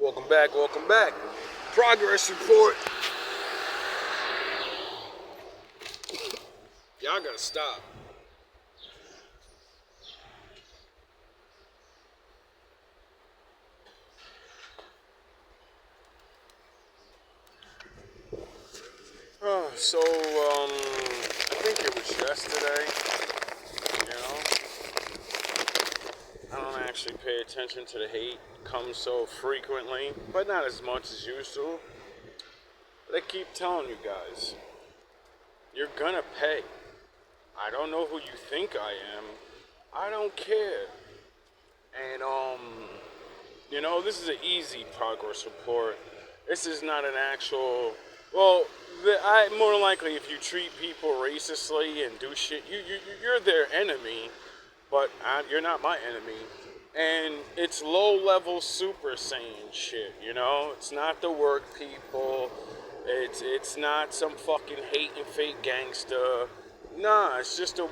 Welcome back. Progress report. Y'all gotta stop. I think it was yesterday, I don't actually pay attention to the hate come so frequently, but not as much as used to. But I keep telling you guys, you're gonna pay. I don't know who you think I am. I don't care. And, this is an easy progress report. This is not an actual, more likely if you treat people racistly and do shit, you're their enemy, but you're not my enemy. And it's low-level Super Saiyan shit, It's not the work people. It's not some fucking hate and fake gangster. Nah, it's just an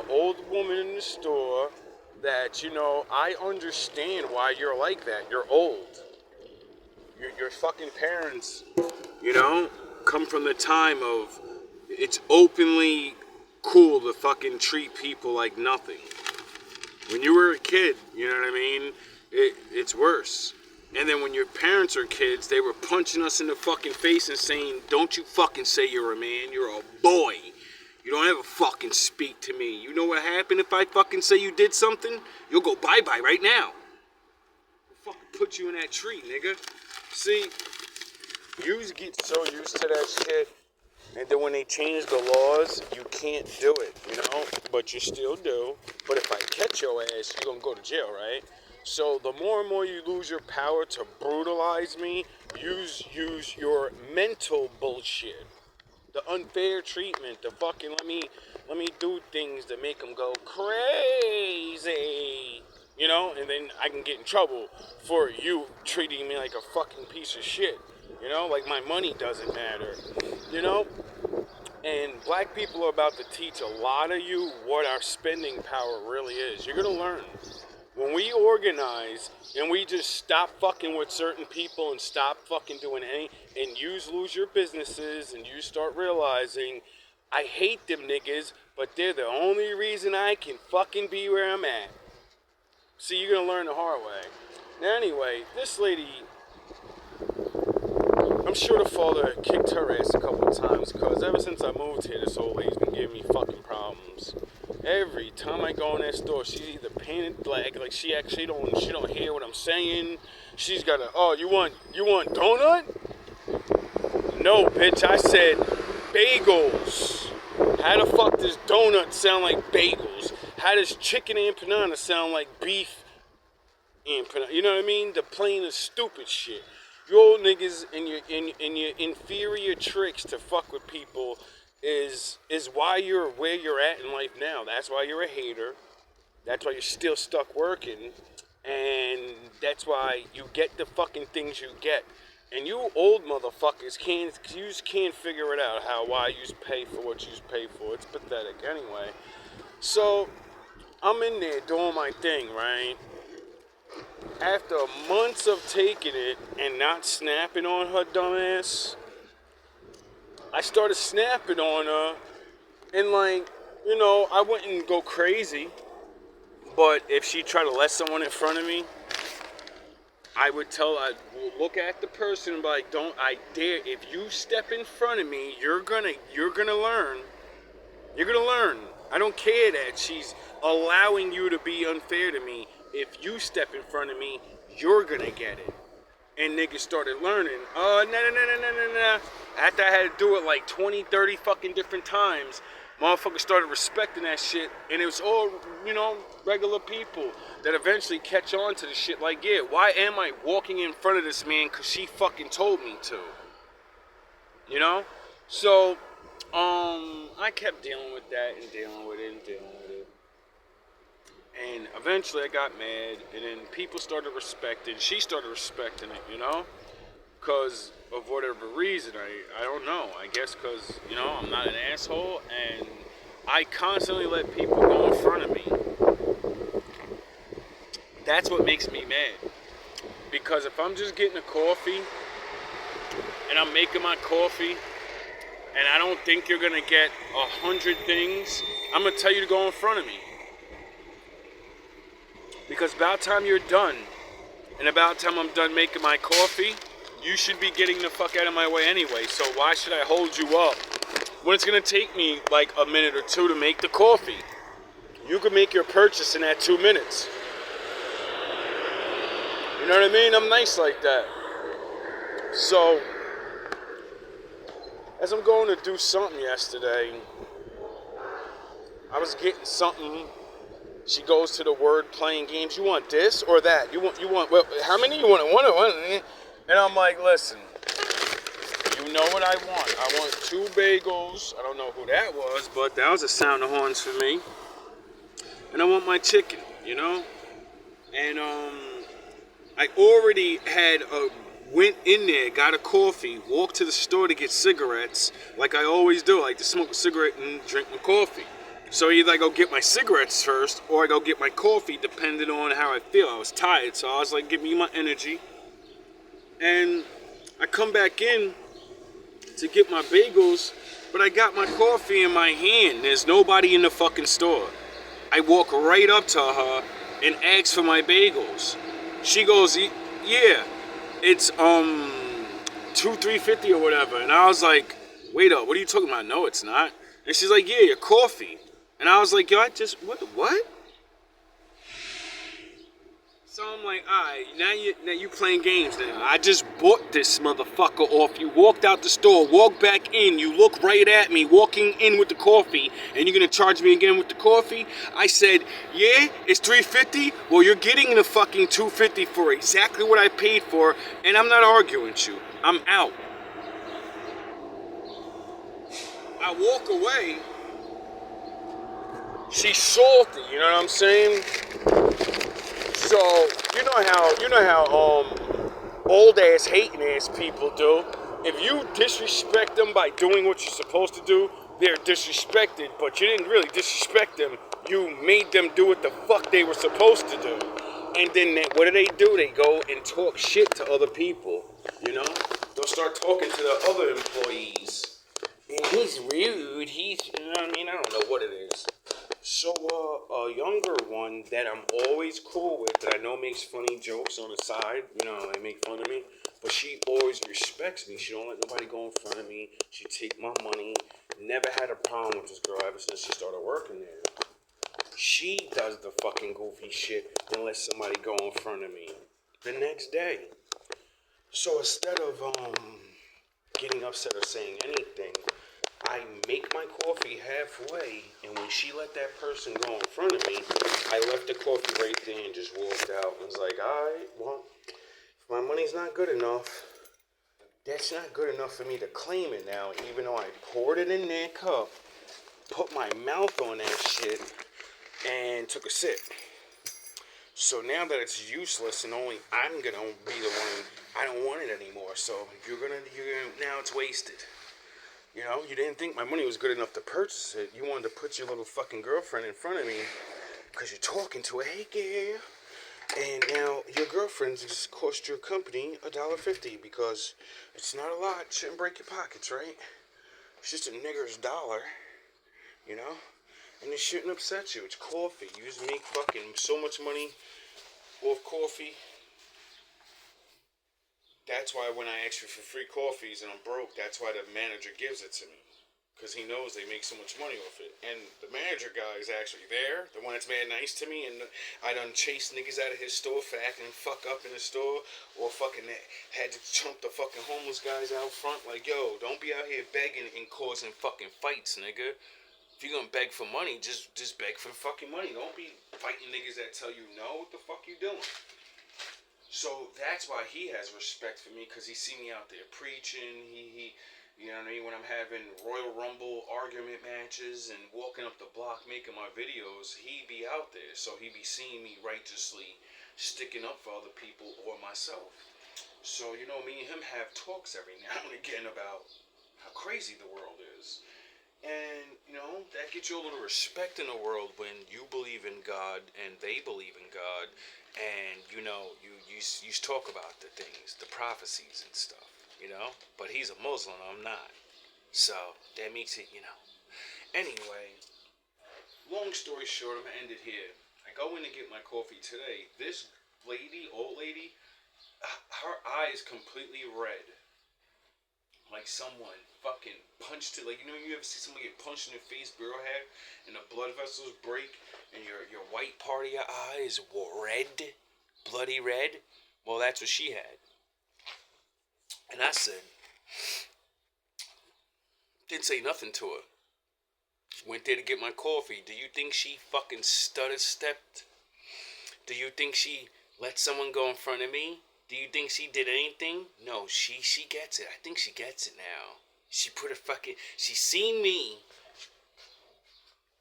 old woman in the store that, I understand why you're like that. You're old. Your fucking parents, come from the time of it's openly cool to fucking treat people like nothing. When you were a kid, you know what I mean? It's worse. And then when your parents are kids, they were punching us in the fucking face and saying, don't you fucking say you're a man, you're a boy. You don't ever fucking speak to me. You know what happened if I fucking say you did something? You'll go bye-bye right now. I'll fucking put you in that tree, nigga. See, you get so used to that shit, and then when they change the laws, you can't do it, But you still do. But if I catch your ass, you're gonna go to jail, right? So the more and more you lose your power to brutalize me, use your mental bullshit. The unfair treatment, the fucking let me do things that make them go crazy, and then I can get in trouble for you treating me like a fucking piece of shit, like my money doesn't matter, and black people are about to teach a lot of you what our spending power really is. You're gonna learn. When we organize and we just stop fucking with certain people and stop fucking doing and you lose your businesses and you start realizing, I hate them niggas, but they're the only reason I can fucking be where I'm at. See, you're gonna learn the hard way. Now anyway, this lady, I'm sure the father kicked her ass a couple of times because ever since I moved here, this old lady's been giving me fucking problems. Every time I go in that store, she's either painted black, like she don't hear what I'm saying. She's got you want donut? No, bitch, I said bagels. How the fuck does donut sound like bagels? How does chicken empanada sound like beef empanada? You know what I mean? The plain and stupid shit. You old niggas and your inferior tricks to fuck with people is why you're where you're at in life now. That's why you're a hater. That's why you're still stuck working. And that's why you get the fucking things you get. And you old motherfuckers can't figure it out why you pay for what you pay for. It's pathetic. Anyway, so I'm in there doing my thing, right? After months of taking it and not snapping on her dumbass, I started snapping on her, and I wouldn't go crazy, but if she tried to let someone in front of me, I'd look at the person and be like, I dare, if you step in front of me, you're gonna learn. You're gonna learn. I don't care that she's allowing you to be unfair to me. If you step in front of me, you're gonna get it. And niggas started learning. No. After I had to do it like 20, 30 fucking different times, motherfuckers started respecting that shit. And it was all, regular people that eventually catch on to the shit. Like, yeah, why am I walking in front of this man? Because she fucking told me to. So, I kept dealing with that and dealing with it. And eventually I got mad, and then people started respecting, she started respecting it, because of whatever reason, I don't know, I guess because, I'm not an asshole, and I constantly let people go in front of me. That's what makes me mad. Because if I'm just getting a coffee and I'm making my coffee and I don't think you're gonna get 100 things, I'm gonna tell you to go in front of me. Because about time you're done, and about time I'm done making my coffee, you should be getting the fuck out of my way anyway. So why should I hold you up when it's gonna take me like a minute or two to make the coffee? You can make your purchase in that 2 minutes. You know what I mean? I'm nice like that. So, as I'm going to do something yesterday, I was getting something. She goes to the word playing games. You want this or that? You want, well, how many you want? One. And I'm like, listen, you know what I want. I want 2 bagels. I don't know who that was, but that was a sound of horns for me. And I want my chicken, you know? And, I already had went in there, got a coffee, walked to the store to get cigarettes, like I always do. I like to smoke a cigarette and drink my coffee. So either I go get my cigarettes first, or I go get my coffee, depending on how I feel. I was tired, so I was like, give me my energy. And I come back in to get my bagels, but I got my coffee in my hand. There's nobody in the fucking store. I walk right up to her and ask for my bagels. She goes, yeah, it's $3.50 or whatever. And I was like, wait up, what are you talking about? No, it's not. And she's like, yeah, your coffee. And I was like, yo, what? So I'm like, alright, now you playing games now. I just bought this motherfucker off you, walked out the store, walked back in, you look right at me, walking in with the coffee, and you're gonna charge me again with the coffee? I said, yeah, it's $3.50. Well, you're getting the fucking $2.50 for exactly what I paid for, and I'm not arguing with you. I'm out. I walk away. She's salty, you know what I'm saying? So, you know how old ass hating ass people do. If you disrespect them by doing what you're supposed to do, they're disrespected, but you didn't really disrespect them. You made them do what the fuck they were supposed to do. And then what do? They go and talk shit to other people, you know? They'll start talking to the other employees. And he's rude, you know what I mean? I don't know what it is. So, a younger one that I'm always cool with, that I know makes funny jokes on the side, you know, they make fun of me, but she always respects me. She don't let nobody go in front of me. She take my money. Never had a problem with this girl ever since she started working there. She does the fucking goofy shit and lets somebody go in front of me the next day. So instead of, getting upset or saying anything, I make my coffee halfway, and when she let that person go in front of me, I left the coffee right there and just walked out. I was like, alright, well, if my money's not good enough, that's not good enough for me to claim it now, even though I poured it in that cup, put my mouth on that shit, and took a sip. So now that it's useless and only I'm gonna be the one, I don't want it anymore, so you're gonna now it's wasted. You know, you didn't think my money was good enough to purchase it. You wanted to put your little fucking girlfriend in front of me because you're talking to her, hey girl. And now your girlfriend just cost your company $1.50 because it's not a lot. It shouldn't break your pockets, right? It's just a nigger's dollar, you know? And it shouldn't upset you. It's coffee. You just make fucking so much money off coffee. That's why when I ask you for free coffees and I'm broke, that's why the manager gives it to me. Because he knows they make so much money off it. And the manager guy is actually there, the one that's mad nice to me, and I done chased niggas out of his store for acting fuck up in the store, or fucking had to chump the fucking homeless guys out front. Like, yo, don't be out here begging and causing fucking fights, nigga. If you're gonna beg for money, just beg for fucking money. Don't be fighting niggas that tell you no. What the fuck you doing? So that's why he has respect for me, because he see me out there preaching. He you know what I mean, when I'm having Royal Rumble argument matches and walking up the block making my videos, he be out there. So he be seeing me righteously sticking up for other people or myself. So, you know, me and him have talks every now and again about how crazy the world is. And, that gets you a little respect in the world when you believe in God and they believe in God. And, you talk about the things, the prophecies and stuff. But he's a Muslim, I'm not. So, that makes it. Anyway, long story short, I'm going to end it here. I go in to get my coffee today. This old lady, her eyes completely red. Like someone fucking punched it. Like, you ever see someone get punched in the face, barrel head, and the blood vessels break, and your white part of your eye is red, bloody red? Well, that's what she had. And I said, didn't say nothing to her. Went there to get my coffee. Do you think she fucking stutter stepped? Do you think she let someone go in front of me? Do you think she did anything? No, she gets it. I think she gets it now. She's seen me.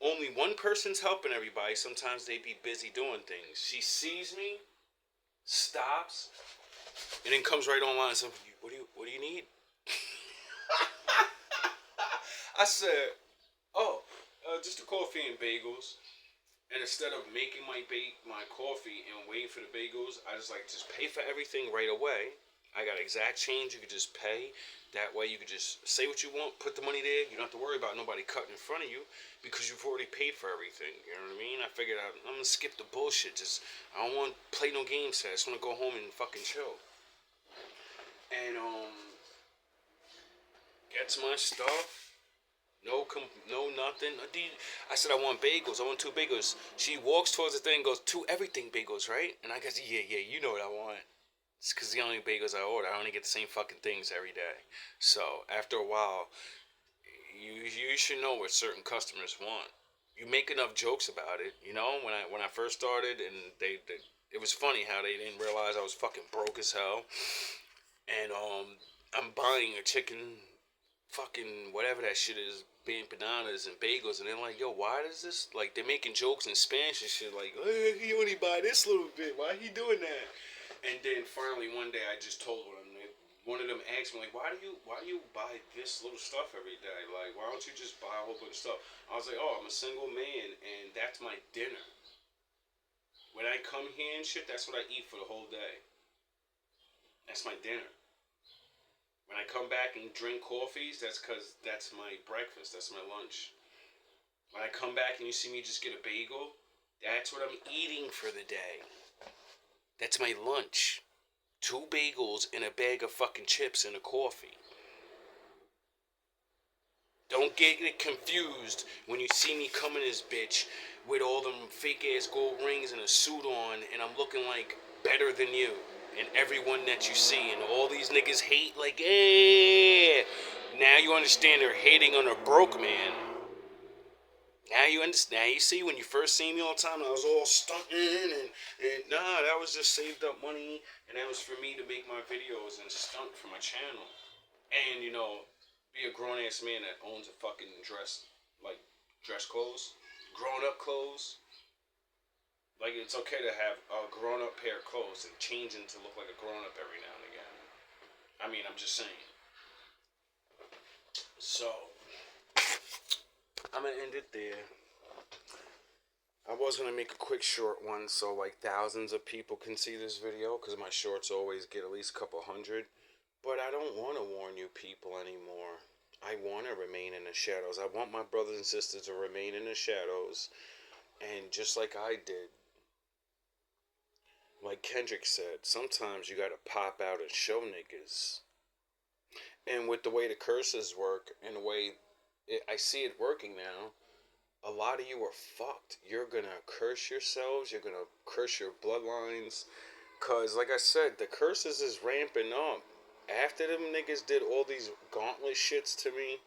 Only one person's helping everybody. Sometimes they be busy doing things. She sees me, stops, and then comes right online and says, what do you need? I said, just a coffee and bagels. And instead of making my coffee and waiting for the bagels, I just pay for everything right away. I got exact change. You could just pay. That way you could just say what you want, put the money there. You don't have to worry about nobody cutting in front of you because you've already paid for everything. You know what I mean? I figured I'm going to skip the bullshit. I don't want to play no games. I just want to go home and fucking chill. And, gets my stuff. No nothing. I said I want bagels. I want 2 bagels. She walks towards the thing and goes, 2 everything bagels, right? And I guess, yeah, you know what I want. It's because the only bagels I order, I only get the same fucking things every day. So, after a while, you should know what certain customers want. You make enough jokes about it, when I first started, and it was funny how they didn't realize I was fucking broke as hell. And, I'm buying a chicken fucking whatever that shit is, being bananas and bagels, and they're like, yo, why does this, like, they're making jokes in Spanish and shit, like, hey, he only buy this little bit, why he doing that? And then finally one day I just told them, one of them asked me, like, why do you buy this little stuff every day? Like, why don't you just buy a whole bunch of stuff? I was like, oh, I'm a single man, and that's my dinner. When I come here and shit, that's what I eat for the whole day. That's my dinner. When I come back and drink coffees, that's because that's my breakfast. That's my lunch. When I come back and you see me just get a bagel, that's what I'm eating for the day. That's my lunch. 2 bagels and a bag of fucking chips and a coffee. Don't get it confused when you see me coming this bitch with all them fake ass gold rings and a suit on, and I'm looking like better than you. And everyone that you see, and all these niggas hate, like, eh. Now you understand they're hating on a broke man. Now you understand. Now you see, when you first seen me all the time, I was all stunting, and nah, that was just saved up money, and that was for me to make my videos and stunt for my channel. And, be a grown ass man that owns a fucking dress clothes, grown up clothes. Like, it's okay to have a grown-up pair of clothes and change them to look like a grown-up every now and again. I mean, I'm just saying. So, I'm going to end it there. I was going to make a quick short one so, like, thousands of people can see this video, because my shorts always get at least a couple hundred. But I don't want to warn you people anymore. I want to remain in the shadows. I want my brothers and sisters to remain in the shadows. And just like I did, like Kendrick said, sometimes you gotta pop out and show niggas. And with the way the curses work, and the way I see it working now, a lot of you are fucked. You're gonna curse yourselves, you're gonna curse your bloodlines. Cause like I said, the curses is ramping up. After them niggas did all these gauntlet shits to me,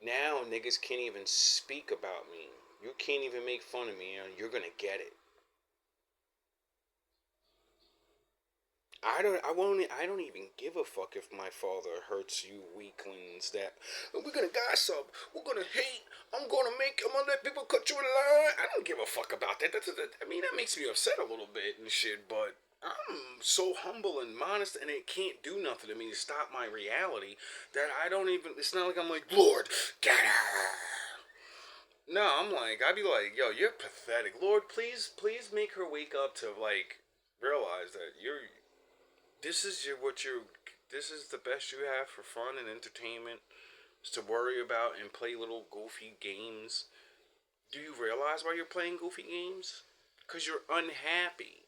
now niggas can't even speak about me. You can't even make fun of me, and you're gonna get it. I don't even give a fuck if my father hurts you weaklings that we're gonna gossip, we're gonna hate, I'm gonna let people cut you in line. I don't give a fuck about that. I mean, that makes me upset a little bit and shit, but I'm so humble and modest, and it can't do nothing to me to stop my reality that I don't even. It's not like I'm like, Lord, get her. No, I'm like, I'd be like, yo, you're pathetic. Lord, please make her wake up to like realize that this is this is the best you have for fun and entertainment. Is to worry about and play little goofy games. Do you realize why you're playing goofy games? Because you're unhappy.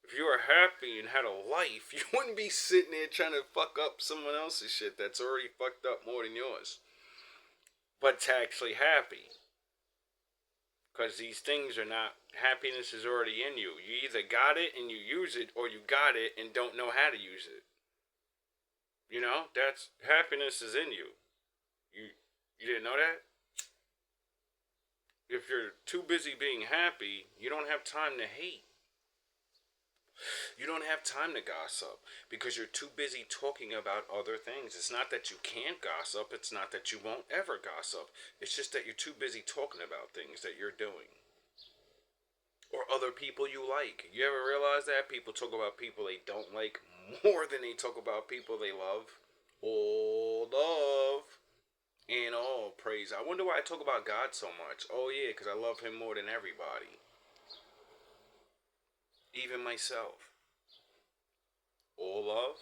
If you were happy and had a life, you wouldn't be sitting there trying to fuck up someone else's shit that's already fucked up more than yours. But it's actually happy. Because these things are not, happiness is already in you. You either got it and you use it, or you got it and don't know how to use it. You know, that's, happiness is in you. You didn't know that? If you're too busy being happy, you don't have time to hate. You don't have time to gossip because you're too busy talking about other things. It's not that you can't gossip, it's not that you won't ever gossip. It's just that you're too busy talking about things that you're doing or other people you like. You ever realize that people talk about people they don't like more than they talk about people they love? All love and all praise. I wonder why I talk about God so much. Oh yeah, because I love him more than everybody, even myself. All love,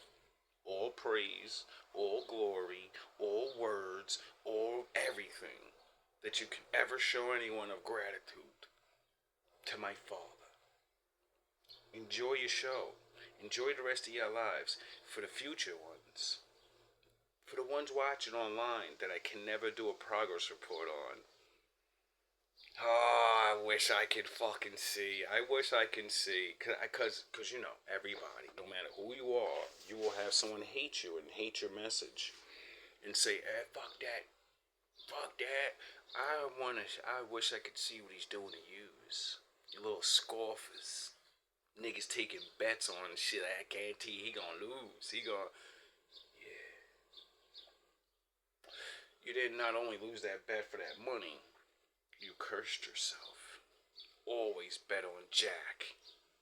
all praise, all glory, all words, all everything that you can ever show anyone of gratitude to my Father. Enjoy your show. Enjoy the rest of your lives. For the future ones. For the ones watching online that I can never do a progress report on. Oh, I wish I could fucking see. I wish I can see. Cause you know, everybody, no matter who you are, you will have someone hate you and hate your message. And say, fuck that. Fuck that. I wish I could see what he's doing to yous. You little scoffers. Niggas taking bets on shit. I guarantee he gonna lose. He gonna, yeah. You did not only lose that bet for that money, you cursed yourself. Always bet on Jack.